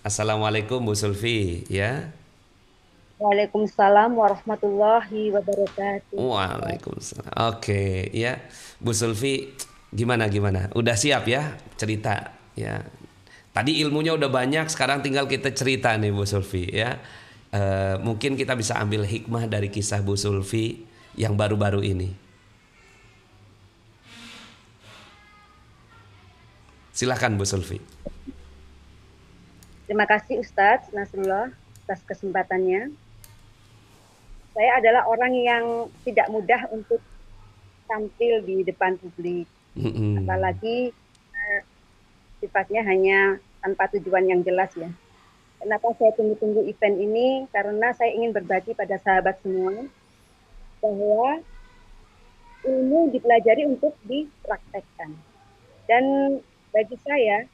Assalamualaikum Bu Sulfi ya. Waalaikumsalam warahmatullahi wabarakatuh. Waalaikumsalam. Oke, ya. Bu Sulfi, gimana gimana? Udah siap ya cerita ya. Tadi ilmunya udah banyak, sekarang tinggal kita cerita nih Bu Sulfi ya. Mungkin kita bisa ambil hikmah dari kisah Bu Sulfi yang baru-baru ini. Silahkan Bu Sulfi. Terima kasih Ustadz Nasrullah atas kesempatannya. Saya adalah orang yang tidak mudah untuk tampil di depan publik, Mm-mm. apalagi sifatnya hanya tanpa tujuan yang jelas ya. Kenapa saya tunggu-tunggu event ini? Karena saya ingin berbagi pada sahabat semua bahwa ilmu dipelajari untuk dipraktekkan. Dan bagi saya,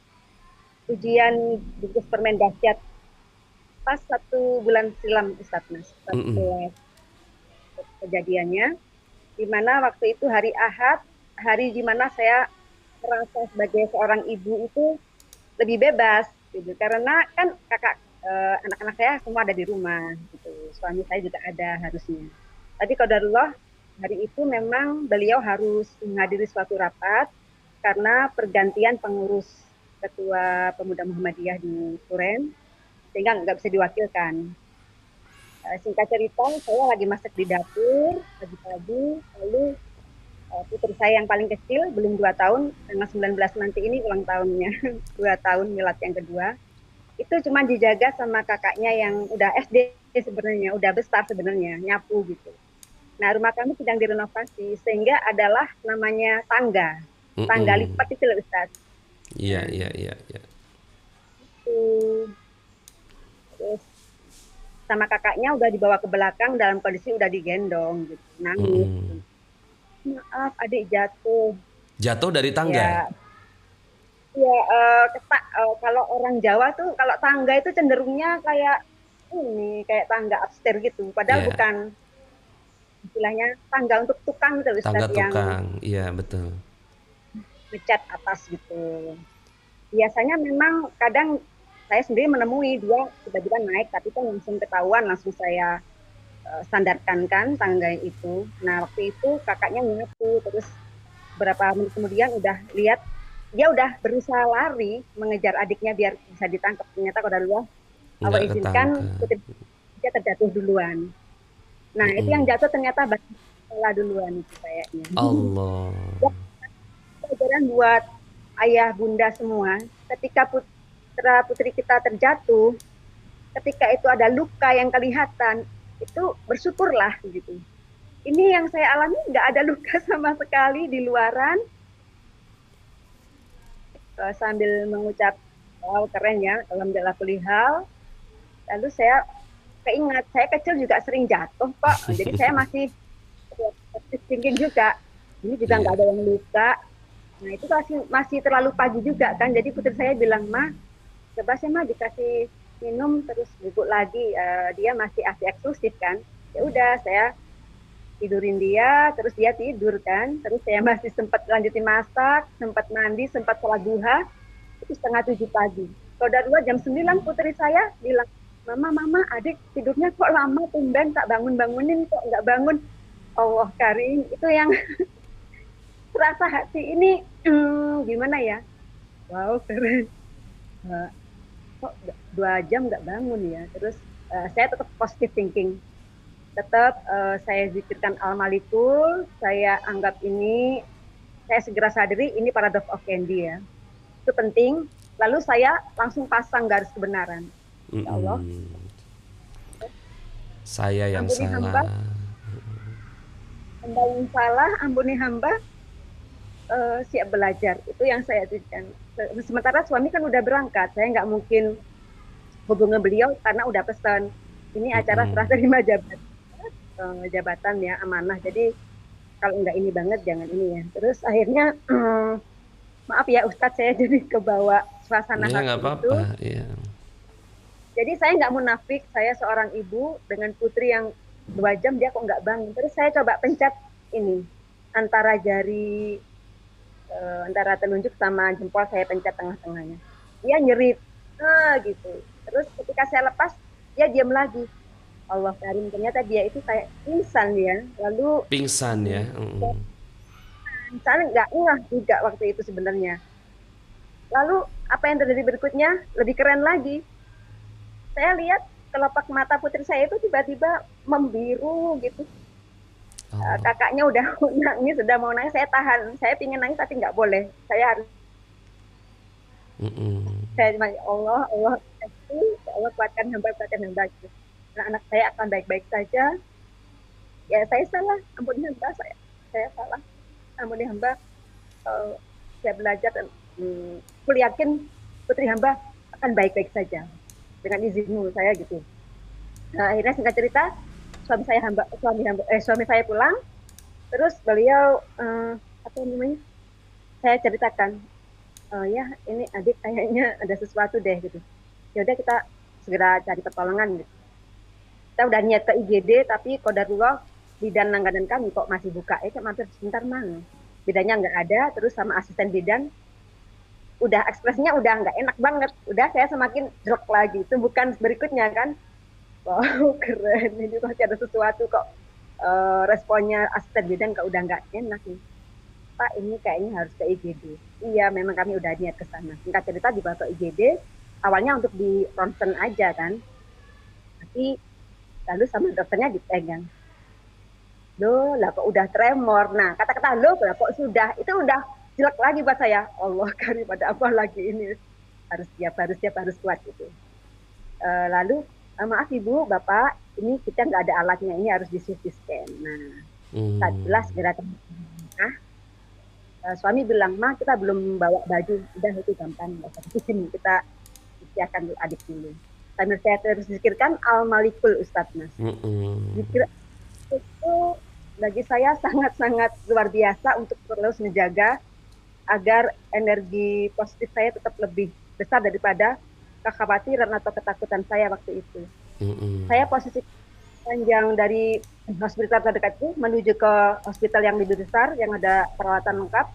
ujian gugus permen dahsyat pas 1 bulan silam Ustadz Mas, Mm-mm. kejadiannya, di mana waktu itu hari Ahad, hari di mana saya merasa sebagai seorang ibu itu lebih bebas, gitu. Karena kan anak-anak saya semua ada di rumah, gitu. Suami saya juga ada harusnya. Tapi qadarullah hari itu memang beliau harus menghadiri suatu rapat karena pergantian pengurus ketua pemuda Muhammadiyah di Turen, sehingga nggak bisa diwakilkan. Singkat cerita, saya lagi masak di dapur pagi-pagi, lalu putri saya yang paling kecil, belum 2 tahun, tanggal 19 nanti ini ulang tahunnya, 2 tahun milad yang kedua, itu cuma dijaga sama kakaknya yang udah SD sebenarnya, udah besar sebenarnya, nyapu gitu. Nah, rumah kami sedang direnovasi, sehingga adalah namanya tangga, tangga Mm-mm. lipat itu loh Ustaz. Iya, Nah, iya, iya, iya. itu. Terus sama kakaknya udah dibawa ke belakang dalam kondisi udah digendong gitu, nangis gitu. Mm-mm. Maaf adik jatuh. Jatuh dari tangga. Ya, ya kalau orang Jawa tuh kalau tangga itu cenderungnya kayak ini, kayak tangga upstairs gitu. Padahal Ya, bukan, istilahnya tangga untuk tukang gitu tangga Ustaz, yang tukang. Iya, betul. ngecat atas gitu. Biasanya memang kadang saya sendiri menemui dia tiba-tiba naik, tapi kan langsung ketahuan, langsung saya sandarkan kan tangga itu. Nah, waktu itu kakaknya nyapu, terus berapa menit kemudian udah lihat dia udah berusaha lari mengejar adiknya biar bisa ditangkap. Ternyata qadarullah Allah Nggak izinkan ketangkap. putri dia terjatuh duluan. Nah, itu yang Mm-mm. jatuh ternyata salah duluan itu kayaknya. Allah. Pelajaran buat ayah bunda semua, ketika putra putri kita terjatuh, ketika itu ada luka yang kelihatan, itu bersyukurlah gitu. Ini yang saya alami nggak ada luka sama sekali di luaran, sambil mengucap wow keren ya, alhamdulillah kulihal. Lalu saya keingat saya kecil juga sering jatuh kok, jadi saya masih thinking juga, ini juga Iya. nggak ada yang luka. Nah itu masih masih terlalu pagi juga kan, jadi putri saya bilang mah coba sih mah dikasih minum terus bubuk lagi. Dia masih asi eksklusif kan, ya udah saya tidurin dia, terus dia tidur kan, terus saya masih sempat lanjutin masak, sempat mandi, sempat sholat duha, itu setengah 7 pagi. Kalau dari luar jam 9 putri saya bilang, mama adik tidurnya kok lama, tumben tak bangun-bangunin kok nggak bangun. Allah karim, itu yang terasa hati ini, gimana ya, wow keren. Uh, Kok 2 jam nggak bangun ya. Terus saya tetap positive thinking, tetap saya zikirkan al-malikul, saya anggap ini, saya segera sadari ini paradox of candy ya, itu penting. Lalu saya langsung pasang garis kebenaran. Ya Allah, Mm-mm. Saya yang ampuni hamba, salah. hamba yang salah, ampuni hamba, siap belajar. Itu yang saya tujukan. Sementara suami kan udah berangkat, saya nggak mungkin hubungi beliau karena udah pesan. Ini acara serah Mm-mm. terima jabatan ya, amanah. Jadi kalau nggak ini banget jangan ini ya. Terus akhirnya maaf ya Ustadz, saya jadi kebawa suasana Ya nggak hati itu. apa-apa. Ya. Jadi saya nggak munafik, saya seorang ibu dengan putri yang 2 jam dia kok nggak bangun. Terus saya coba pencet ini antara jari, antara telunjuk sama jempol, saya pencet tengah-tengahnya. Dia nyeri, gitu. Terus ketika saya lepas, dia diam lagi. Allah Karim, ternyata dia itu kayak pingsan dia. Lalu Pingsan ya. saya nggak ngeh juga waktu itu sebenarnya. Lalu apa yang terjadi berikutnya lebih keren lagi. Saya lihat kelopak mata putri saya itu tiba-tiba membiru gitu. Allah. Kakaknya udah nangis, sudah mau nangis, saya tahan. Saya pingin nangis tapi nggak boleh. Saya harus, Mm-mm. saya cuma ya Allah, Allah, ya Allah kuatkan hamba gitu. Nah, anak saya akan baik-baik saja. Ya saya salah, ampuni hamba saya salah, ampuni hamba. Uh, saya belajar dan aku yakin putri hamba akan baik-baik saja dengan izinmu saya gitu. Nah, akhirnya singkat cerita suami saya pulang, terus beliau apa namanya? Saya ceritakan, ya ini adik kayaknya ada sesuatu deh gitu. Ya udah kita segera cari pertolongan gitu. Kita udah niat ke IGD tapi qadarullah bidan langganan kami kok masih buka. Mampir sebentar mang. Bidannya nggak ada, terus sama asisten bidan udah ekspresinya udah nggak enak banget. Udah saya semakin drop lagi. Itu bukan berikutnya kan. Wow, keren. Ini pasti ada sesuatu kok. Responnya asisten bidan kok udah nggak enak nih. Pak, ini kayaknya harus ke IGD. Iya, memang kami udah niat ke sana. Singkat cerita dibawa ke IGD, awalnya untuk di ronsen aja kan. Tapi lalu sama dokternya dipegang. Loh, lah kok udah tremor. Nah, kata-kata loh, lah kok sudah. Itu udah jelek lagi buat saya. Allah karim, pada apa lagi ini. Harus kuat gitu. Lalu, maaf Ibu, Bapak, ini kita nggak ada alatnya, ini harus di CT scan. Nah, saat jelas segera suami bilang, Ma kita belum bawa baju, udah itu gampang, nggak usah sini kita siapkan adik dulu. Sambil saya terus zikirkan Al-Malikul Ustadz Mas. Zikir itu bagi saya sangat-sangat luar biasa untuk terus menjaga agar energi positif saya tetap lebih besar daripada kekhawatiran atau ketakutan saya waktu itu. Saya posisi panjang dari hospital terdekat itu menuju ke hospital yang lebih besar yang ada peralatan lengkap.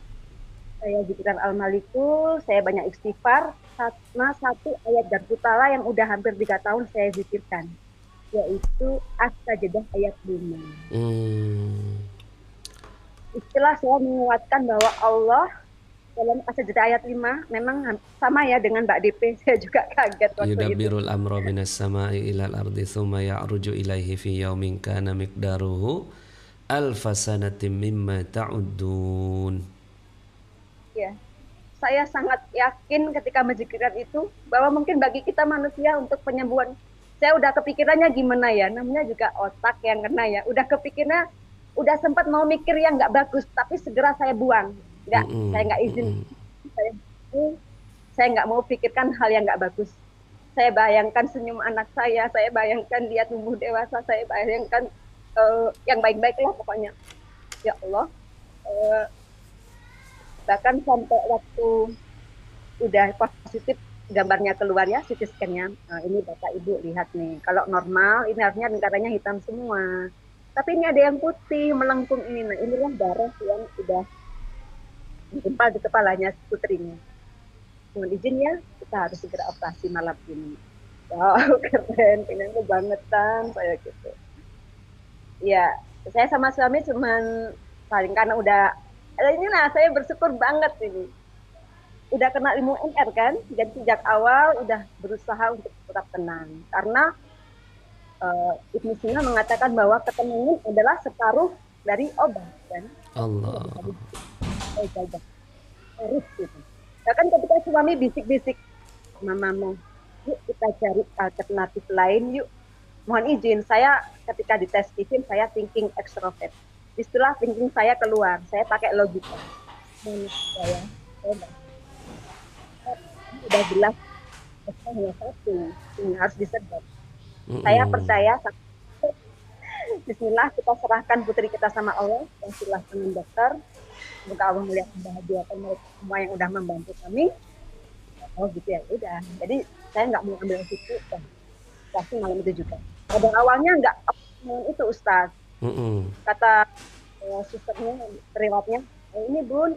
Saya zikirkan Al-Malikul, saya banyak istighfar, sama satu ayat Darputala yang udah hampir 3 tahun saya zikirkan, yaitu As-Sajdah ayat 5. Istilah saya menguatkan bahwa Allah dalam As-Sajdah ayat 5 memang sama ya dengan Mbak DP. Saya juga kaget waktu itu. Yudabbirul amra minas sama'i ilal ardi thumma ya'ruju ilaihi fi yaumin kana miqdaruhu alfa sanatin mimma ta'uddun. Ya, saya sangat yakin ketika menzikirkan itu bahwa mungkin bagi kita manusia untuk penyembuhan, saya udah kepikirannya gimana ya, namanya juga otak yang kena ya, udah kepikirannya, udah sempat mau mikir yang nggak bagus, tapi segera saya buang, saya nggak izin, saya nggak mau pikirkan hal yang nggak bagus. Saya bayangkan senyum anak saya bayangkan dia tumbuh dewasa, saya bayangkan yang baik-baik lah pokoknya. Ya Allah, bahkan sampai waktu udah positif gambarnya keluar ya, CT scan-nya. Nah, ini Bapak Ibu lihat nih, kalau normal ini harusnya lingkarannya hitam semua. Tapi ini ada yang putih melengkung ini. Nah, inilah darah yang udah menempel di kepalanya putrinya. Mohon izin ya, kita harus segera operasi malam ini. Wow, keren, pengen kebangetan saya gitu. Ya, saya sama suami cuman paling karena udah ini lah, saya bersyukur banget ini. Udah kenal ilmu MR kan, jadi sejak awal udah berusaha untuk tetap tenang. Karena Ibnu Sina mengatakan bahwa ketenangan adalah separuh dari obat kan. Allah. Harus gitu. Bahkan ketika suami bisik-bisik, Mama, yuk kita cari alternatif lain yuk. Mohon izin, saya ketika dites TV saya thinking extrovert. Istilah thinking saya keluar, saya pakai logika. Saya udah jelas hanya satu, ini harus disedot. Saya percaya, Bismillah kita serahkan putri kita sama Allah, dan silahkan dokter. Semoga Allah melihat membahagiakan mereka semua yang udah membantu kami. Oh gitu ya, udah. Jadi saya nggak mau ambil situ, pasti malam itu juga. Pada awalnya nggak itu Ustaz. Kata susternya, perawatnya, ini Bun,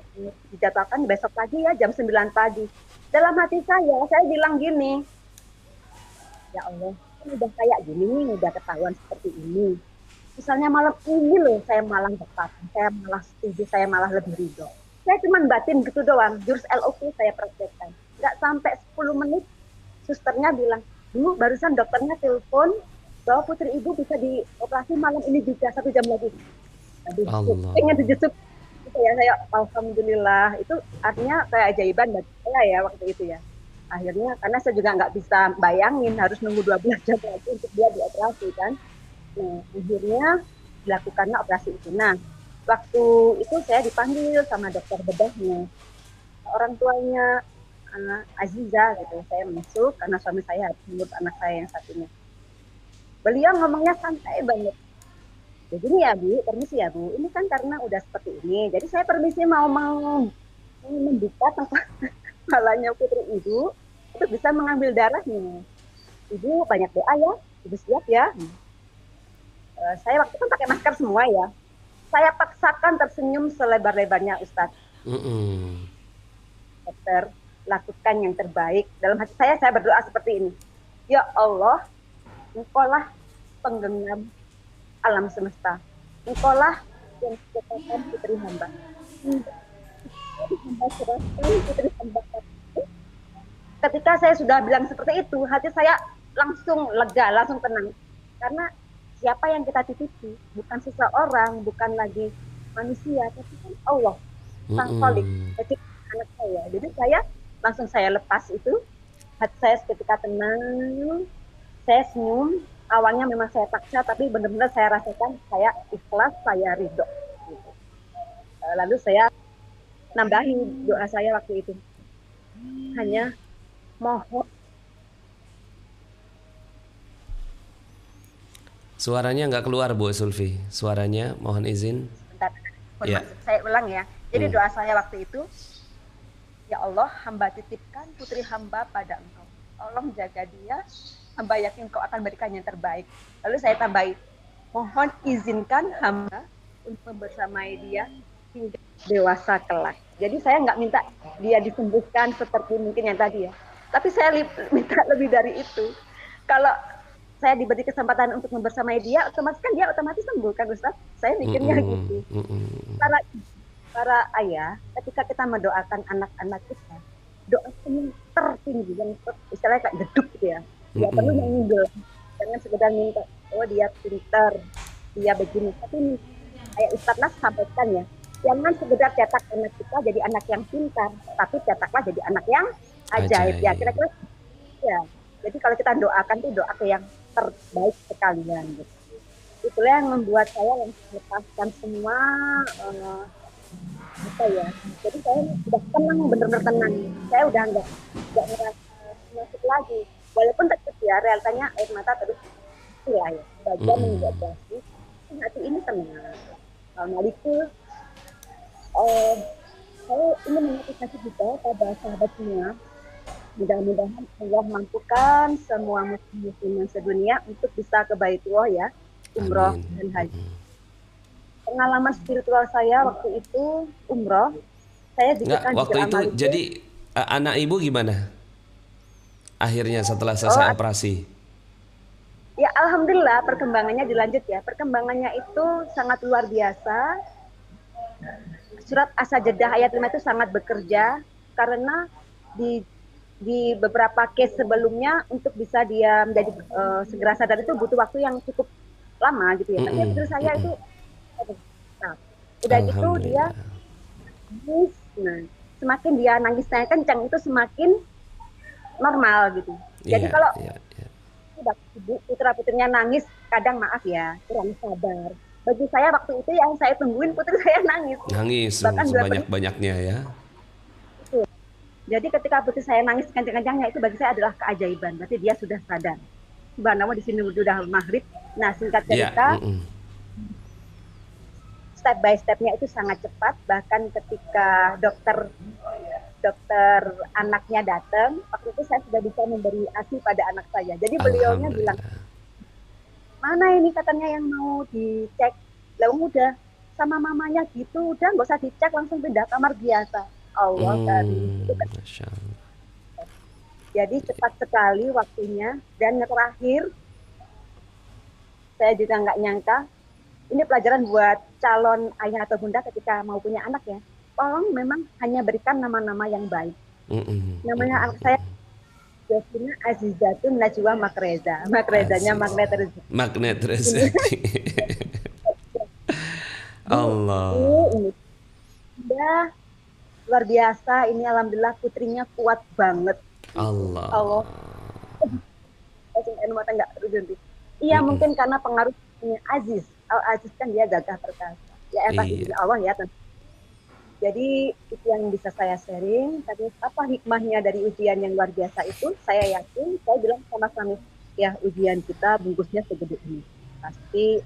dijadwalkan besok pagi ya jam 9 pagi. Dalam hati saya bilang gini, ya Allah, kan udah kayak gini nih, udah ketahuan seperti ini. Misalnya malam ini loh, saya malah tepat, saya malah setuju, saya malah lebih ridho. Saya cuma batin gitu doang, jurus LOP saya praktekkan. Nggak sampai 10 menit, susternya bilang, Bu, barusan dokternya telepon bahwa putri ibu bisa dioperasi malam ini juga 1 jam lagi. Aduh, Allah. pengen dijusuk gitu ya, saya alhamdulillah. Itu artinya keajaiban bagi saya ya waktu itu ya. Akhirnya karena saya juga nggak bisa bayangin harus nunggu 12 jam lagi untuk dia dioperasi kan. Nah, akhirnya dilakukanlah operasi itu. Nah, waktu itu saya dipanggil sama dokter bedahnya. Orang tuanya Aziza gitu. Saya masuk karena suami saya harus mengurus anak saya yang satunya. Beliau ngomongnya santai banget. Jadi ini ya Bu, permisi ya Bu. Ini kan karena udah seperti ini. Jadi saya permisi mau membuka tempat kepalanya putri ibu untuk bisa mengambil darahnya. Ibu banyak doa ya. Ibu siap ya. Saya waktu itu kan pakai masker semua ya. Saya paksakan tersenyum selebar-lebarnya Ustadz. Dokter, lakukan yang terbaik. Dalam hati saya berdoa seperti ini. Ya Allah, Engkaulah penggenggam alam semesta. Engkaulah yang menciptakan putri hamba. Hamba serahkan putri hamba. Ketika saya sudah bilang seperti itu, hati saya langsung lega, langsung tenang. Karena siapa yang kita titipi? Bukan seseorang, bukan lagi manusia, tapi kan Allah, Sang Kholik, anak saya. Jadi saya lepas itu, hati saya seketika tenang, saya senyum. Awalnya memang saya paksa, tapi benar-benar saya rasakan saya ikhlas, saya ridho. Gitu. Lalu saya nambahin doa saya waktu itu. Hanya mohon. Suaranya nggak keluar Bu Sulfi. Suaranya mohon izin. Bentar, Ya. saya ulang ya. Jadi doa saya waktu itu, ya Allah, hamba titipkan putri hamba pada Engkau. Tolong jaga dia, hamba yakin Kau akan berikan yang terbaik. Lalu saya tambahin, mohon izinkan hamba untuk membersamai dia hingga dewasa kelak. Jadi saya nggak minta dia disembuhkan seperti mungkin yang tadi ya. Tapi saya minta lebih dari itu. Kalau saya diberi kesempatan untuk membersamai dia, otomatis kan dia otomatis sembuh kan Ustaz? Saya mikirnya gitu. Para ayah, ketika kita mendoakan anak-anak kita, doa yang tertinggi, yang istilahnya kayak geduk gitu ya. Tidak perlu mengunggul, jangan sekedar minta, oh dia pintar, dia begini. Tapi kayak Ustaz Nas sampaikan ya, jangan sekedar cetak anak kita jadi anak yang pintar, tapi cetaklah jadi anak yang ajaib. Ya kira-kira ya. Jadi kalau kita doakan tuh doa yang terbaik sekalian gitu. Itulah yang membuat saya melepaskan semua apa ya. Jadi saya sudah tenang, benar-benar tenang. Saya udah nggak ngerasa masuk lagi. Walaupun tetap ya realitanya air mata terus ya bagian menjadi drastis. Hati ini tenang. Nah itu saya ingin mengapresiasi juga pada sahabat semua. Mudah-mudahan Allah mampukan semua muslim sedunia untuk bisa ke Baitullah ya, umroh dan haji. Pengalaman spiritual saya waktu itu umroh, saya diberikan waktu itu jadi anak ibu gimana? Akhirnya setelah selesai operasi. Ya alhamdulillah perkembangannya dilanjut ya. Perkembangannya itu sangat luar biasa. Surat As-Sajdah ayat 5 itu sangat bekerja karena di beberapa case sebelumnya untuk bisa dia menjadi segera sadar itu butuh waktu yang cukup lama gitu ya. Tapi menurut saya itu udah gitu dia nangis. Nah, semakin dia nangisnya kencang itu semakin normal gitu. Jadi kalau putra-putrinya nangis, kadang maaf ya, kurang sabar. Bagi saya waktu itu yang saya tungguin putri saya nangis. Nangis sebanyak-banyaknya ya. Jadi ketika putri saya nangis kencang-kencangnya itu bagi saya adalah keajaiban. Berarti dia sudah sadar. Subhanallah di sini sudah maghrib. Nah singkat cerita, step by stepnya itu sangat cepat. Bahkan ketika dokter anaknya datang, waktu itu saya sudah bisa memberi ASI pada anak saya. Jadi beliaunya bilang, mana ini katanya yang mau dicek? Lah udah sama mamanya gitu, udah nggak usah dicek, langsung pindah kamar biasa. Allah dari itu kan. Jadi cepat sekali waktunya. Dan yang terakhir, saya juga nggak nyangka, ini pelajaran buat calon ayah atau bunda ketika mau punya anak ya. Tolong memang hanya berikan nama-nama yang baik. Namanya anak saya Jasmina Azizatun Najwa Makreza. Makrezanya magnet rezeki. Magnet rezeki. Allah. Ini udah luar biasa. Ini alhamdulillah putrinya kuat banget. Allah. Iya, mungkin karena pengaruhnya Aziz. Al Aziz kan dia gagah perkasa. Ya pasti Allah ya. Jadi itu yang bisa saya sharing. Tapi apa hikmahnya dari ujian yang luar biasa itu? Saya yakin, saya bilang sama suami, ya ujian kita bungkusnya segede ini. Pasti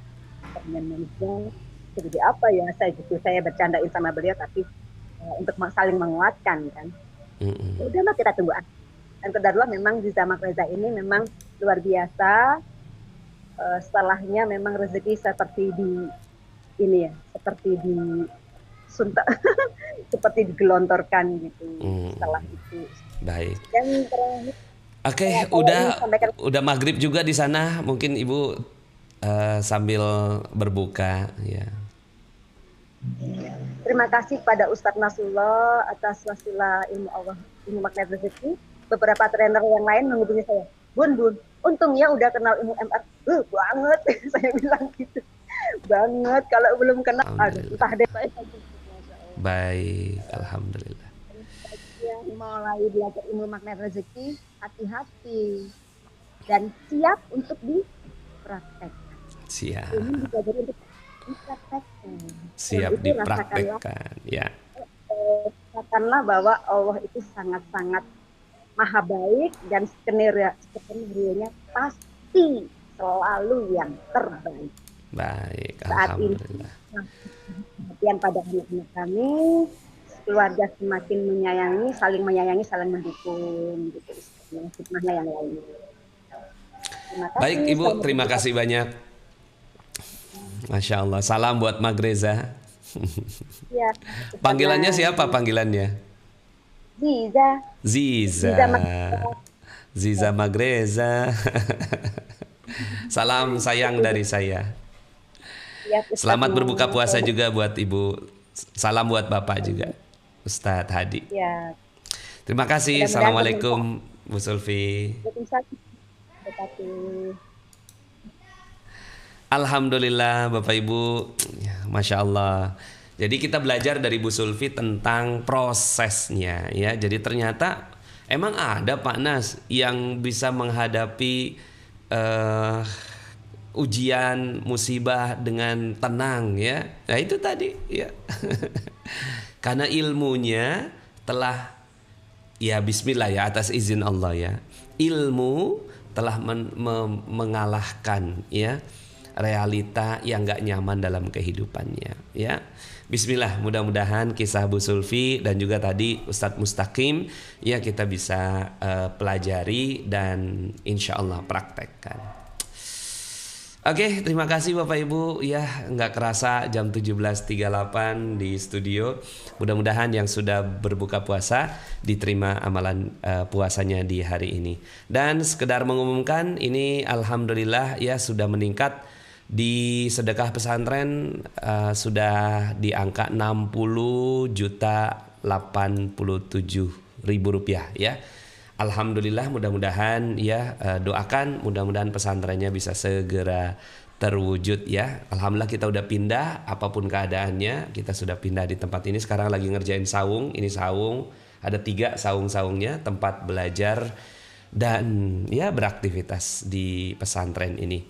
manusia segede apa ya? Saya bercandain sama beliau, tapi untuk saling menguatkan kan. Udah kita tunggu. Dan kedua memang di Zama Reza ini memang luar biasa. Setelahnya memang rezeki seperti di seperti di suntak seperti digelontorkan gitu setelah itu. Baik. Dan terakhir, Oke, udah maghrib juga di sana. Mungkin Ibu sambil berbuka ya. Terima kasih pada Ustadz Nasrullah atas wasilah ilmu Allah, ilmu magnet rezeki. Beberapa trainer yang lain menghubungi saya, Bun, untung ya udah kenal ilmu MR. Banget, saya bilang gitu. Banget, kalau belum kenal, entah deh saya. Baik, alhamdulillah. Yang mulai belajar ilmu magnet rezeki, hati-hati dan siap untuk dipraktekkan. Siap. Ini dipelajari untuk dipraktekkan. Siap dipraktekkan, ya. Rasakanlah bahwa Allah itu sangat-sangat maha baik dan skenario-nya pasti selalu yang terbaik. Baik, saat alhamdulillah. Perhatian pada anak-anak kami, keluarga semakin menyayangi, saling mendukung, gitu. Hikmahnya yang lain. Baik Ibu, terima kasih banyak. Masya Allah, salam buat Magreza. Ya, panggilannya siapa panggilannya? Ziza Magreza. Salam sayang dari saya. Selamat berbuka puasa juga buat Ibu. Salam buat Bapak juga, Ustadz Hadi. Ya. Terima kasih. Assalamualaikum Bu Sulfi. Alhamdulillah Bapak Ibu, Masya Allah. Jadi kita belajar dari Bu Sulfi tentang prosesnya ya. Jadi ternyata emang ada Pak Nas yang bisa menghadapi ujian musibah dengan tenang ya. Nah itu tadi ya. Karena ilmunya telah ya bismillah ya, atas izin Allah ya. Ilmu telah mengalahkan ya realita yang gak nyaman dalam kehidupannya ya. Bismillah, mudah-mudahan kisah Bu Sulfi dan juga tadi Ustadz Mustaqim ya kita bisa pelajari dan insya Allah praktekkan. Oke, terima kasih Bapak Ibu ya, nggak kerasa jam 17.38 di studio. Mudah-mudahan yang sudah berbuka puasa diterima amalan puasanya di hari ini. Dan sekedar mengumumkan ini alhamdulillah ya sudah meningkat di sedekah pesantren sudah di angka 60.087.000 rupiah ya. Alhamdulillah, mudah-mudahan ya doakan mudah-mudahan pesantrennya bisa segera terwujud ya. Alhamdulillah kita udah pindah, apapun keadaannya kita sudah pindah di tempat ini. Sekarang lagi ngerjain saung. Ini saung, ada 3 saung-saungnya, tempat belajar dan ya beraktivitas di pesantren ini.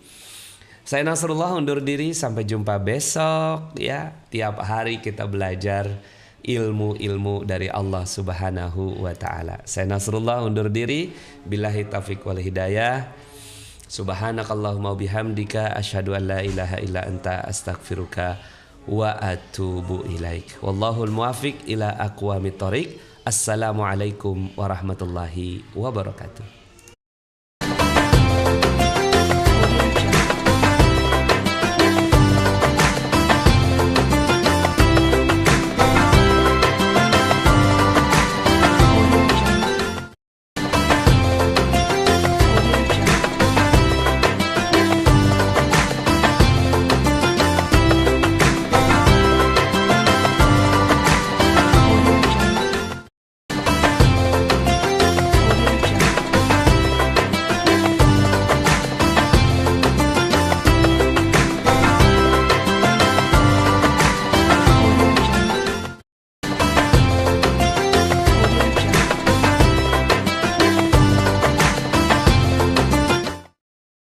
Saya Nasrullah undur diri, sampai jumpa besok ya. Tiap hari kita belajar ilmu-ilmu dari Allah Subhanahu wa taala. Saya Nasrullah undur diri, billahi taufiq wal hidayah. Subhanakallahumma bihamdika asyhadu an la ilaha illa anta astaghfiruka wa atubu ilaik. Wallahul muwaffiq ila aqwamit thoriq. Assalamualaikum warahmatullahi wabarakatuh.